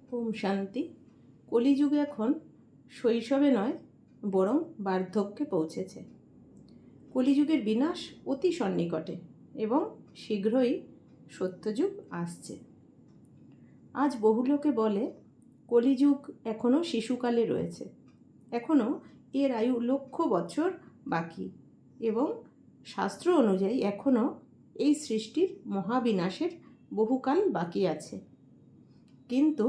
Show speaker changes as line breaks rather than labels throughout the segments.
ওম শান্তি। কলিযুগে এখন শৈশবে নয় বরং বার্ধক্যে পৌঁছেছে। কলিযুগের বিনাশ অতি সন্নিকটে এবং শীঘ্রই সত্যযুগ আসছে। আজ বহু লোকে বলে কলিযুগ এখনও শিশুকালে রয়েছে, এখনও এর আয়ু লক্ষ বছর বাকি এবং শাস্ত্র অনুযায়ী এখনও এই সৃষ্টির মহাবিনাশের বহুকাল বাকি আছে। কিন্তু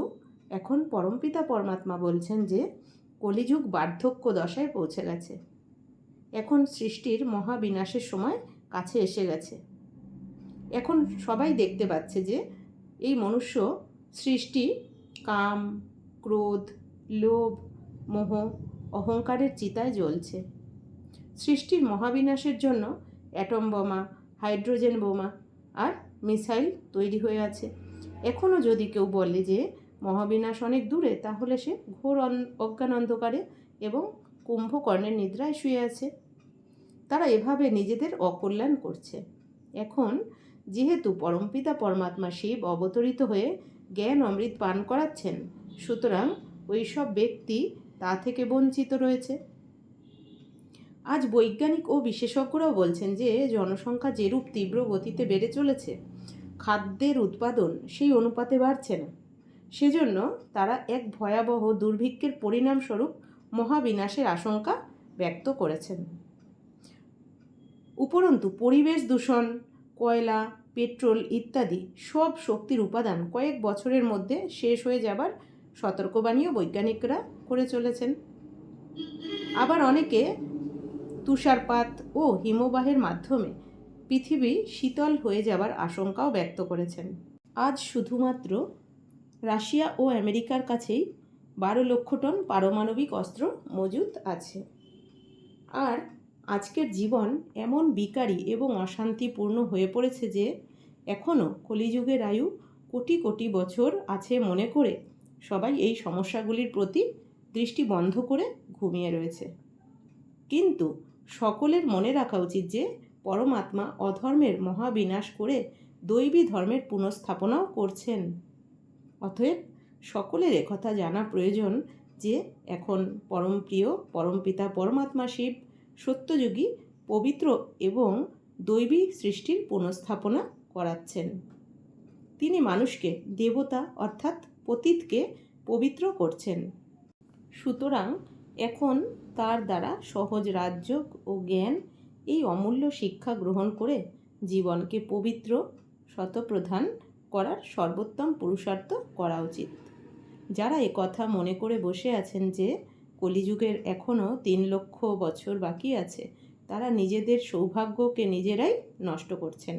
এখন পরমপিতা পরমাত্মা বলছেন যে কলিযুগ বার্ধক্য দশায় পৌঁছে গেছে, এখন সৃষ্টির মহাবিনাশের সময় কাছে এসে গেছে। এখন সবাই দেখতে পাচ্ছে যে এই মনুষ্য সৃষ্টি কাম, ক্রোধ, লোভ, মোহ, অহংকারের চিতায় জ্বলছে। সৃষ্টির মহাবিনাশের জন্য অ্যাটম বোমা, হাইড্রোজেন বোমা আর মিসাইল তৈরি হয়ে আছে। এখনও যদি কেউ বলে যে মহাবিনাশ অনেক দূরে, তাহলে সে ঘোর অজ্ঞান অন্ধকারে এবং কুম্ভকর্ণের নিদ্রায় শুয়ে আছে। তারা এভাবে নিজেদের অকল্যাণ করছে। এখন যেহেতু পরমপিতা পরমাত্মা শিব অবতরিত হয়ে জ্ঞান অমৃত পান করাচ্ছেন, সুতরাং ওই সব ব্যক্তি তা থেকে বঞ্চিত রয়েছে। আজ বৈজ্ঞানিক ও বিশেষজ্ঞরাও বলছেন যে জনসংখ্যা যেরূপ তীব্র গতিতে বেড়ে চলেছে, খাদ্যের উৎপাদন সেই অনুপাতে বাড়ছে না। সেজন্য তারা এক ভয়াবহ দুর্ভিক্ষের পরিণামস্বরূপ মহাবিনাশের আশঙ্কা ব্যক্ত করেছেন। উপরন্তু পরিবেশ দূষণ, কয়লা, পেট্রোল ইত্যাদি সব শক্তির উপাদান কয়েক বছরের মধ্যে শেষ হয়ে যাবার সতর্কবাণীও বৈজ্ঞানিকরা করে চলেছেন। আবার অনেকে তুষারপাত ও হিমবাহের মাধ্যমে পৃথিবী শীতল হয়ে যাবার আশঙ্কাও ব্যক্ত করেছেন। আজ শুধুমাত্র রাশিয়া ও আমেরিকার কাছেই 12 লক্ষ টন পারমাণবিক অস্ত্র মজুদ আছে। আর আজকের জীবন এমন বিকারী এবং অশান্তিপূর্ণ হয়ে পড়েছে যে এখনও কলিযুগের আয়ু কোটি কোটি বছর আছে মনে করে সবাই এই সমস্যাগুলির প্রতি দৃষ্টি বন্ধ করে ঘুমিয়ে রয়েছে। কিন্তু সকলের মনে রাখা উচিত যে পরমাত্মা অধর্মের মহাবিনাশ করে দৈবী ধর্মের পুনঃস্থাপনাও করছেন। অতএব সকলের একথা জানা প্রয়োজন যে এখন পরমপ্রিয় পরমপিতা পরমাত্মা শিব সত্যযুগী পবিত্র এবং দৈবী সৃষ্টির পুনঃস্থাপনা করাচ্ছেন। তিনি মানুষকে দেবতা অর্থাৎ পতিতকে পবিত্র করছেন। সুতরাং এখন তার দ্বারা সহজ রাজযোগ ও জ্ঞান এই অমূল্য শিক্ষা গ্রহণ করে জীবনকে পবিত্র শতপ্রধান করার সর্বোত্তম পুরুষার্থ করা উচিত। যারা কথা মনে করে বসে আছেন যে কলিযুগের এখনও 3 লক্ষ বছর বাকি আছে, তারা নিজেদের সৌভাগ্যকে নিজেরাই নষ্ট করছেন।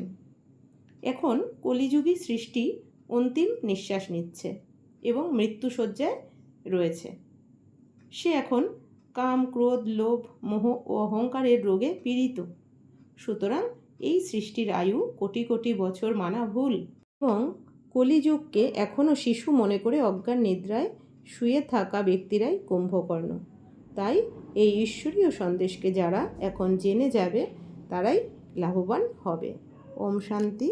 এখন কলিযুগী সৃষ্টি অন্তিম নিঃশ্বাস নিচ্ছে এবং মৃত্যুশয্যায় রয়েছে। সে এখন কাম, ক্রোধ, লোভ, মোহ ও অহংকারের রোগে পীড়িত। সুতরাং এই সৃষ্টির আয়ু কোটি কোটি বছর মানা ভুল এবং কলিযুগকে এখনও শিশু মনে করে অজ্ঞান নিদ্রায় শুয়ে থাকা ব্যক্তিরাই কুম্ভকর্ণ। তাই এই ঈশ্বরীয় সন্দেশকে যারা এখন জেনে যাবে তারাই লাভবান হবে। ওম শান্তি।